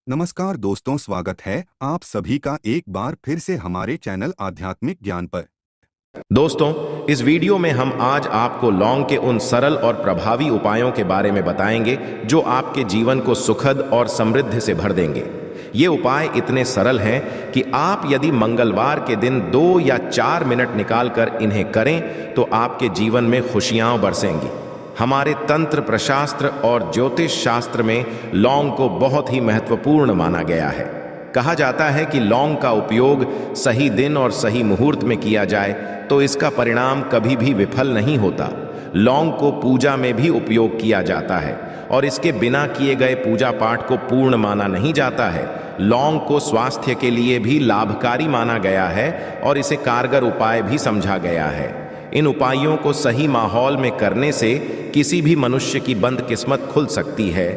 नमस्कार दोस्तों, स्वागत है आप सभी का एक बार फिर से हमारे चैनल आध्यात्मिक ज्ञान पर। दोस्तों, इस वीडियो में हम आज आपको लौंग के उन सरल और प्रभावी उपायों के बारे में बताएंगे जो आपके जीवन को सुखद और समृद्ध से भर देंगे। ये उपाय इतने सरल हैं कि आप यदि मंगलवार के दिन 2 या 4 मिनट निकालकर इन्हें करें तो आपके जीवन में खुशियां बरसेंगी। हमारे तंत्र प्रशास्त्र और ज्योतिष शास्त्र में लौंग को बहुत ही महत्वपूर्ण माना गया है। कहा जाता है कि लौंग का उपयोग सही दिन और सही मुहूर्त में किया जाए तो इसका परिणाम कभी भी विफल नहीं होता। लौंग को पूजा में भी उपयोग किया जाता है और इसके बिना किए गए पूजा पाठ को पूर्ण माना नहीं जाता है। लौंग को स्वास्थ्य के लिए भी लाभकारी माना गया है और इसे कारगर उपाय भी समझा गया है। इन उपायों को सही माहौल में करने से किसी भी मनुष्य की बंद किस्मत खुल सकती है।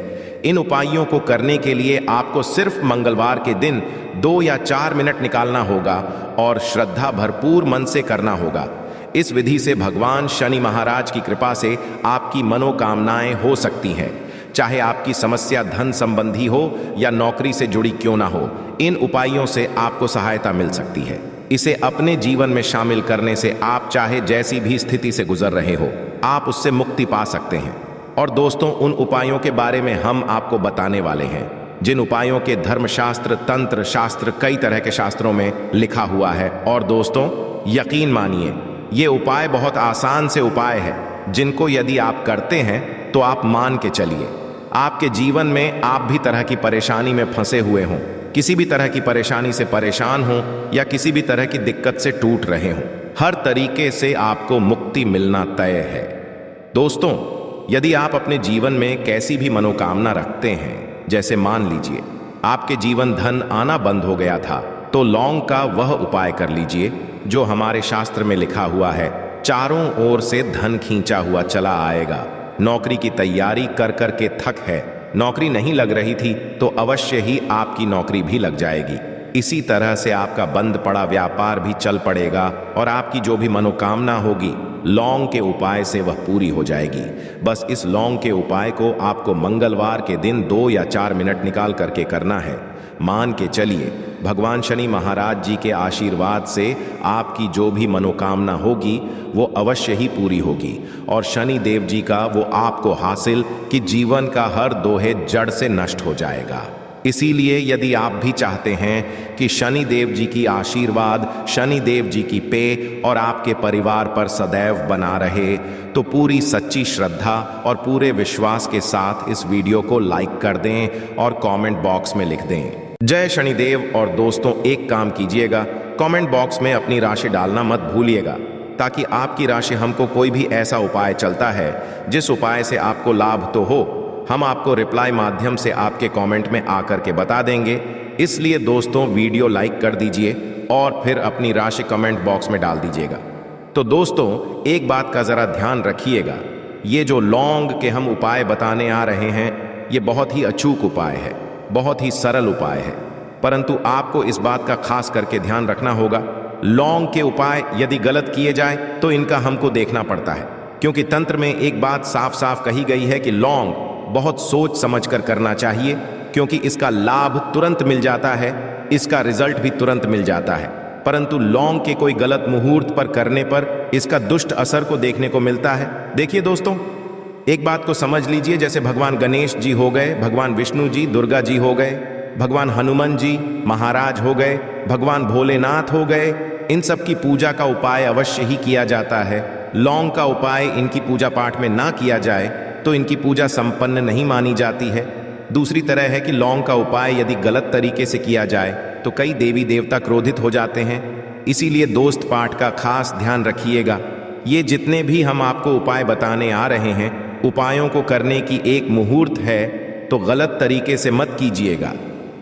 इन उपायों को करने के लिए आपको सिर्फ मंगलवार के दिन 2 या 4 मिनट निकालना होगा और श्रद्धा भरपूर मन से करना होगा। इस विधि से भगवान शनि महाराज की कृपा से आपकी मनोकामनाएं हो सकती हैं। चाहे आपकी समस्या धन संबंधी हो या नौकरी से जुड़ी क्यों ना हो, इन उपायों से आपको सहायता मिल सकती है। इसे अपने जीवन में शामिल करने से आप चाहे जैसी भी स्थिति से गुजर रहे हो, आप उससे मुक्ति पा सकते हैं। और दोस्तों, उन उपायों के बारे में हम आपको बताने वाले हैं जिन उपायों के धर्मशास्त्र, तंत्र शास्त्र, कई तरह के शास्त्रों में लिखा हुआ है। और दोस्तों, यकीन मानिए, ये उपाय बहुत आसान से उपाय है जिनको यदि आप करते हैं तो आप मान के चलिए, आपके जीवन में आप भी तरह की परेशानी में फंसे हुए हों, किसी भी तरह की परेशानी से परेशान हों या किसी भी तरह की दिक्कत से टूट रहे हों, हर तरीके से आपको मुक्ति मिलना तय है। दोस्तों, यदि आप अपने जीवन में कैसी भी मनोकामना रखते हैं, जैसे मान लीजिए आपके जीवन धन आना बंद हो गया था, तो लौंग का वह उपाय कर लीजिए जो हमारे शास्त्र में लिखा हुआ है। चारों ओर से धन खींचा हुआ चला आएगा। नौकरी की तैयारी कर कर के थक है, नौकरी नहीं लग रही थी तो अवश्य ही आपकी नौकरी भी लग जाएगी। इसी तरह से आपका बंद पड़ा व्यापार भी चल पड़ेगा और आपकी जो भी मनोकामना होगी, लौंग के उपाय से वह पूरी हो जाएगी। बस इस लौंग के उपाय को आपको मंगलवार के दिन 2 या 4 मिनट निकाल करके करना है। मान के चलिए, भगवान शनि महाराज जी के आशीर्वाद से आपकी जो भी मनोकामना होगी वो अवश्य ही पूरी होगी और शनि देव जी का वो आपको हासिल कि जीवन का हर दोहे जड़ से नष्ट हो जाएगा। इसीलिए यदि आप भी चाहते हैं कि शनि देव जी की आशीर्वाद, शनि देव जी की पे और आपके परिवार पर सदैव बना रहे, तो पूरी सच्ची श्रद्धा और पूरे विश्वास के साथ इस वीडियो को लाइक कर दें और कमेंट बॉक्स में लिख दें जय शनिदेव। और दोस्तों, एक काम कीजिएगा, कमेंट बॉक्स में अपनी राशि डालना मत भूलिएगा, ताकि आपकी राशि हमको कोई भी ऐसा उपाय चलता है जिस उपाय से आपको लाभ तो हो, हम आपको रिप्लाई माध्यम से आपके कमेंट में आकर के बता देंगे। इसलिए दोस्तों, वीडियो लाइक कर दीजिए और फिर अपनी राशि कमेंट बॉक्स में डाल दीजिएगा। तो दोस्तों, एक बात का ज़रा ध्यान रखिएगा, ये जो लौंग के हम उपाय बताने आ रहे हैं, ये बहुत ही अचूक उपाय है, बहुत ही सरल उपाय है, परंतु आपको इस बात का खास करके ध्यान रखना होगा। लौंग के उपाय यदि गलत किए जाए तो इनका हमको देखना पड़ता है, क्योंकि तंत्र में एक बात साफ साफ कही गई है कि लौंग बहुत सोच समझ कर करना चाहिए, क्योंकि इसका लाभ तुरंत मिल जाता है, इसका रिजल्ट भी तुरंत मिल जाता है। परंतु लौंग के कोई गलत मुहूर्त पर करने पर इसका दुष्ट असर को देखने को मिलता है। देखिए दोस्तों, एक बात को समझ लीजिए, जैसे भगवान गणेश जी हो गए, भगवान विष्णु जी, दुर्गा जी हो गए, भगवान हनुमान जी महाराज हो गए, भगवान भोलेनाथ हो गए, इन सब की पूजा का उपाय अवश्य ही किया जाता है। लौंग का उपाय इनकी पूजा पाठ में ना किया जाए तो इनकी पूजा संपन्न नहीं मानी जाती है। दूसरी तरह है कि लौंग का उपाय यदि गलत तरीके से किया जाए तो कई देवी देवता क्रोधित हो जाते हैं। इसीलिए दोस्त पाठ का खास ध्यान रखिएगा। ये जितने भी हम आपको उपाय बताने आ रहे हैं, उपायों को करने की एक मुहूर्त है, तो गलत तरीके से मत कीजिएगा।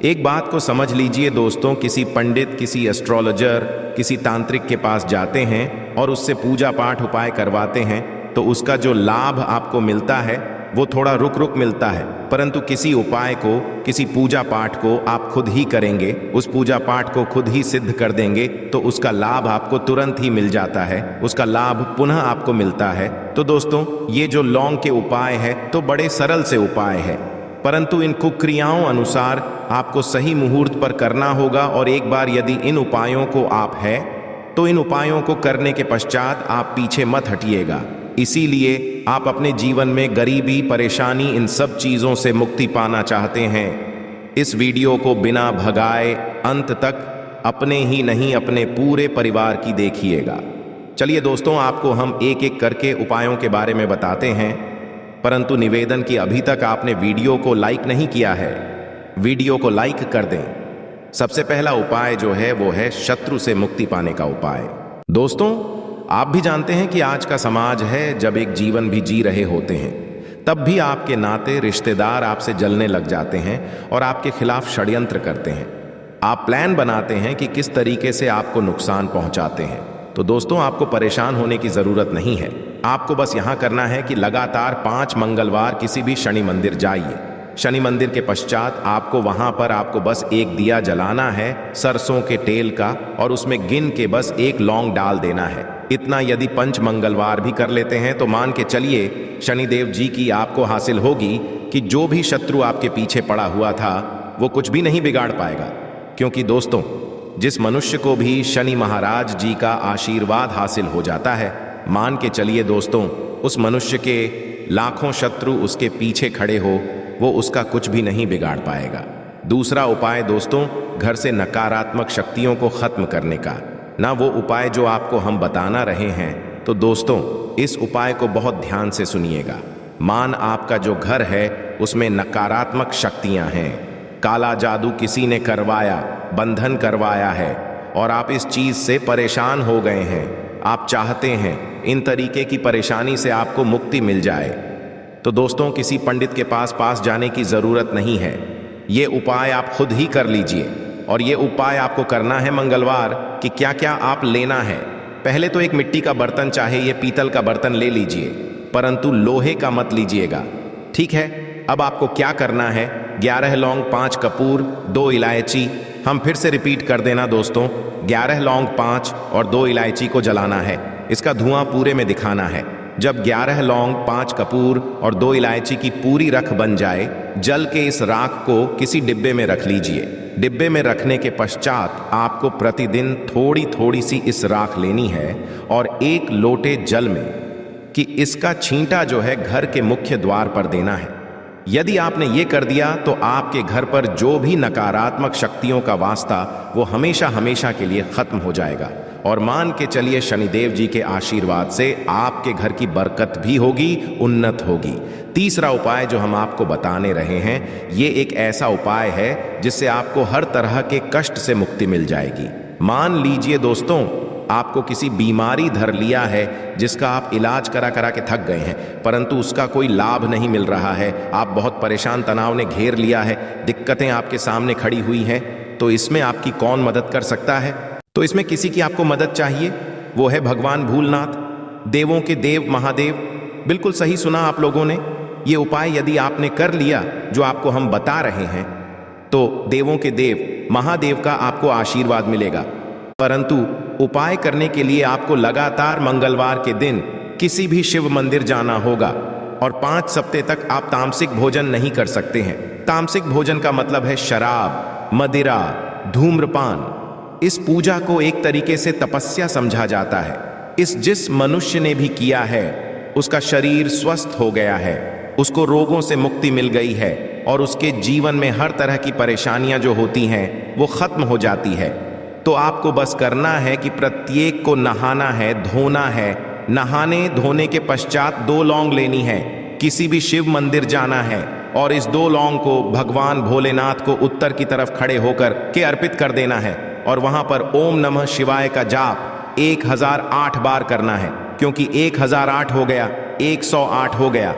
एक बात को समझ लीजिए दोस्तों, किसी पंडित, किसी एस्ट्रोलॉजर, किसी तांत्रिक के पास जाते हैं और उससे पूजा पाठ उपाय करवाते हैं तो उसका जो लाभ आपको मिलता है वो थोड़ा रुक रुक मिलता है, परंतु किसी उपाय को, किसी पूजा पाठ को आप खुद ही करेंगे, उस पूजा पाठ को खुद ही सिद्ध कर देंगे तो उसका लाभ आपको तुरंत ही मिल जाता है, उसका लाभ पुनः आपको मिलता है। तो दोस्तों, ये जो लौंग के उपाय है तो बड़े सरल से उपाय है, परंतु इन कुक्रियाओं अनुसार आपको सही मुहूर्त पर करना होगा। और एक बार यदि इन उपायों को आप है तो इन उपायों को करने के पश्चात आप पीछे मत हटिएगा। इसीलिए आप अपने जीवन में गरीबी, परेशानी, इन सब चीज़ों से मुक्ति पाना चाहते हैं, इस वीडियो को बिना भगाए अंत तक अपने ही नहीं अपने पूरे परिवार की देखिएगा। चलिए दोस्तों, आपको हम एक एक करके उपायों के बारे में बताते हैं, परंतु निवेदन कि अभी तक आपने वीडियो को लाइक नहीं किया है, वीडियो को लाइक कर दें। सबसे पहला उपाय जो है वो है शत्रु से मुक्ति पाने का उपाय। दोस्तों, आप भी जानते हैं कि आज का समाज है, जब एक जीवन भी जी रहे होते हैं तब भी आपके नाते रिश्तेदार आपसे जलने लग जाते हैं और आपके खिलाफ षड्यंत्र करते हैं। आप प्लान बनाते हैं कि किस तरीके से आपको नुकसान पहुंचाते हैं। तो दोस्तों, आपको परेशान होने की ज़रूरत नहीं है। आपको बस यहाँ करना है कि लगातार 5 मंगलवार किसी भी शनि मंदिर जाइए। शनि मंदिर के पश्चात आपको वहाँ पर आपको बस एक दिया जलाना है सरसों के तेल का, और उसमें गिन के बस 1 लौंग डाल देना है। इतना यदि 5 मंगलवार भी कर लेते हैं तो मान के चलिए शनिदेव जी की आपको हासिल होगी कि जो भी शत्रु आपके पीछे पड़ा हुआ था वो कुछ भी नहीं बिगाड़ पाएगा। क्योंकि दोस्तों, जिस मनुष्य को भी शनि महाराज जी का आशीर्वाद हासिल हो जाता है, मान के चलिए दोस्तों, उस मनुष्य के लाखों शत्रु उसके पीछे खड़े हो, वो उसका कुछ भी नहीं बिगाड़ पाएगा। दूसरा उपाय दोस्तों, घर से नकारात्मक शक्तियों को खत्म करने का। ना वो उपाय जो आपको हम बताना रहे हैं, तो दोस्तों इस उपाय को बहुत ध्यान से सुनिएगा। मान आपका जो घर है उसमें नकारात्मक शक्तियां हैं, काला जादू किसी ने करवाया, बंधन करवाया है और आप इस चीज से परेशान हो गए हैं। आप चाहते हैं इन तरीके की परेशानी से आपको मुक्ति मिल जाए, तो दोस्तों किसी पंडित के पास जाने की जरूरत नहीं है। ये उपाय आप खुद ही कर लीजिए। और ये उपाय आपको करना है मंगलवार कि क्या क्या आप लेना है। पहले तो एक मिट्टी का बर्तन, चाहे ये पीतल का बर्तन ले लीजिए, परंतु लोहे का मत लीजिएगा, ठीक है। अब आपको क्या करना है, 11 लौंग, 5 कपूर, 2 इलायची। हम फिर से रिपीट कर देना दोस्तों, 11 लौंग, 5 और 2 इलायची को जलाना है। इसका धुआं पूरे में दिखाना है। जब 11 लौंग, 5 कपूर और 2 इलायची की पूरी रख बन जाए, जल के इस राख को किसी डिब्बे में रख लीजिए। डिब्बे में रखने के पश्चात आपको प्रतिदिन थोड़ी थोड़ी सी इस राख लेनी है और 1 लोटे जल में कि इसका छींटा जो है घर के मुख्य द्वार पर देना है। यदि आपने ये कर दिया तो आपके घर पर जो भी नकारात्मक शक्तियों का वास्ता वो हमेशा हमेशा के लिए खत्म हो जाएगा। और मान के चलिए शनिदेव जी के आशीर्वाद से आपके घर की बरकत भी होगी, उन्नत होगी। तीसरा उपाय जो हम आपको बताने रहे हैं, ये एक ऐसा उपाय है जिससे आपको हर तरह के कष्ट से मुक्ति मिल जाएगी। मान लीजिए दोस्तों, आपको किसी बीमारी धर लिया है जिसका आप इलाज करा के थक गए हैं, परंतु उसका कोई लाभ नहीं मिल रहा है। आप बहुत परेशान, तनाव ने घेर लिया है, दिक्कतें आपके सामने खड़ी हुई हैं। तो इसमें आपकी कौन मदद कर सकता है? तो इसमें किसी की आपको मदद चाहिए, वो है भगवान भूलनाथ, देवों के देव महादेव। बिल्कुल सही सुना आप लोगों ने। ये उपाय यदि आपने कर लिया जो आपको हम बता रहे हैं, तो देवों के देव महादेव का आपको आशीर्वाद मिलेगा। परंतु उपाय करने के लिए आपको लगातार मंगलवार के दिन किसी भी शिव मंदिर जाना होगा और 5 सप्ताह तक आप तामसिक भोजन नहीं कर सकते हैं। तामसिक भोजन का मतलब है शराब, मदिरा, धूम्रपान। इस पूजा को एक तरीके से तपस्या समझा जाता है। जिस मनुष्य ने भी किया है उसका शरीर स्वस्थ हो गया है, उसको रोगों से मुक्ति मिल गई है और उसके जीवन में हर तरह की परेशानियां जो होती हैं वो खत्म हो जाती है। तो आपको बस करना है कि प्रत्येक को नहाना है, धोना है। नहाने धोने के पश्चात 2 लौंग लेनी है, किसी भी शिव मंदिर जाना है और इस 2 लौंग को भगवान भोलेनाथ को उत्तर की तरफ खड़े होकर के अर्पित कर देना है और वहां पर ओम नमः शिवाय का जाप 1008 बार करना है। क्योंकि 1008 हो गया, 108 हो गया,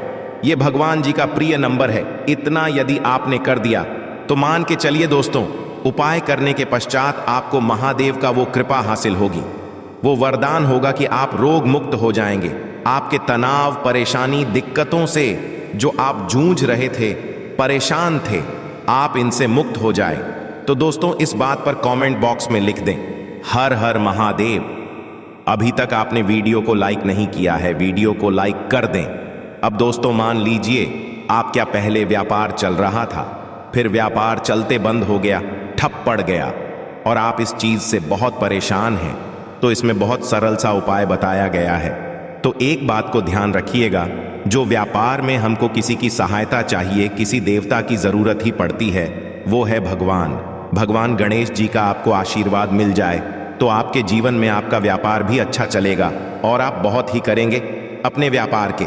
ये भगवान जी का प्रिय नंबर है। इतना यदि आपने कर दिया तो मान के चलिए दोस्तों, उपाय करने के पश्चात आपको महादेव का वो कृपा हासिल होगी, वो वरदान होगा कि आप रोग मुक्त हो जाएंगे। आपके तनाव, परेशानी, दिक्कतों से जो आप जूझ रहे थे, परेशान थे, आप इनसे मुक्त हो जाए। तो दोस्तों इस बात पर कमेंट बॉक्स में लिख दें, हर हर महादेव। अभी तक आपने वीडियो को लाइक नहीं किया है, वीडियो को लाइक कर दें। अब दोस्तों मान लीजिए आप क्या पहले व्यापार चल रहा था, फिर व्यापार चलते बंद हो गया, ठप पड़ गया और आप इस चीज से बहुत परेशान हैं, तो इसमें बहुत सरल सा उपाय बताया गया है। तो एक बात को ध्यान रखिएगा, जो व्यापार में हमको किसी की सहायता चाहिए, किसी देवता की जरूरत ही पड़ती है, वो है भगवान गणेश जी का आपको आशीर्वाद मिल जाए तो आपके जीवन में आपका व्यापार भी अच्छा चलेगा और आप बहुत ही करेंगे अपने व्यापार के।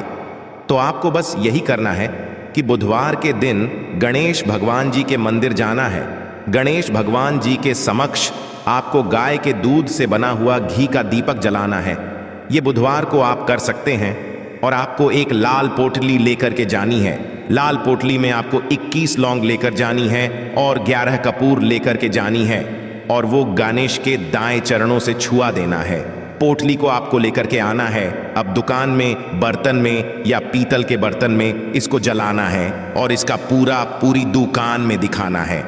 तो आपको बस यही करना है कि बुधवार के दिन गणेश भगवान जी के मंदिर जाना है। गणेश भगवान जी के समक्ष आपको गाय के दूध से बना हुआ घी का दीपक जलाना है। ये बुधवार को आप कर सकते हैं और आपको एक लाल पोटली लेकर के जानी है। लाल पोटली में आपको 21 लौंग लेकर जानी है और 11 कपूर लेकर के जानी है और वो गणेश के दाएं चरणों से छुआ देना है। पोटली को आपको लेकर के आना है। अब दुकान में, बर्तन में या पीतल के बर्तन में इसको जलाना है और इसका पूरी दुकान में दिखाना है।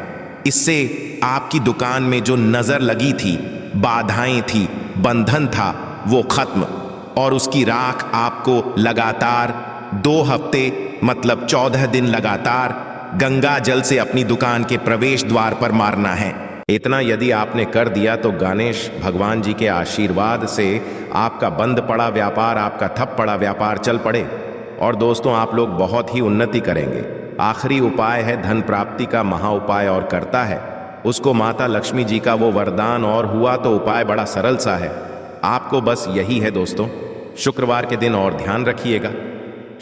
इससे आपकी दुकान में जो नजर लगी थी, बाधाएं थी, बंधन था, वो खत्म और उसकी राख आपको लगातार 2 हफ्ते मतलब 14 दिन लगातार गंगा जल से अपनी दुकान के प्रवेश द्वार पर मारना है। इतना यदि आपने कर दिया तो गणेश भगवान जी के आशीर्वाद से आपका बंद पड़ा व्यापार, आपका ठप पड़ा व्यापार चल पड़े और दोस्तों आप लोग बहुत ही उन्नति करेंगे। आखिरी उपाय है धन प्राप्ति का महा उपाय और करता है उसको माता लक्ष्मी जी का वो वरदान और हुआ तो उपाय बड़ा सरल सा है। आपको बस यही है दोस्तों, शुक्रवार के दिन और ध्यान रखिएगा,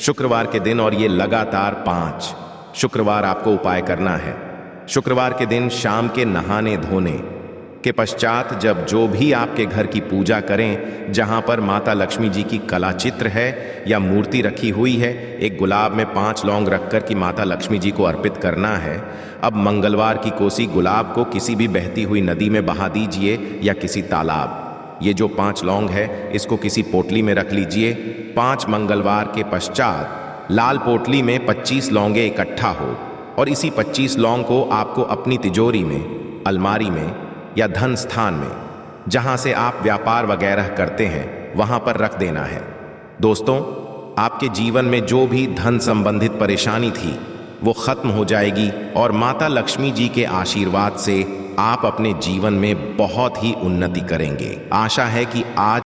शुक्रवार के दिन और ये लगातार 5 शुक्रवार आपको उपाय करना है। शुक्रवार के दिन शाम के नहाने धोने के पश्चात जब जो भी आपके घर की पूजा करें, जहां पर माता लक्ष्मी जी की कला चित्र है या मूर्ति रखी हुई है, एक गुलाब में 5 लौंग रखकर कि माता लक्ष्मी जी को अर्पित करना है। अब मंगलवार की कोसी गुलाब को किसी भी बहती हुई नदी में बहा दीजिए या किसी तालाब। ये जो 5 लौंग है इसको किसी पोटली में रख लीजिए। 5 मंगलवार के पश्चात लाल पोटली में 25 लौंगे इकट्ठा हो और इसी 25 लौंग को आपको अपनी तिजोरी में, अलमारी में या धन स्थान में, जहां से आप व्यापार वगैरह करते हैं, वहां पर रख देना है। दोस्तों, आपके जीवन में जो भी धन संबंधित परेशानी थी वो खत्म हो जाएगी और माता लक्ष्मी जी के आशीर्वाद से आप अपने जीवन में बहुत ही उन्नति करेंगे। आशा है कि आज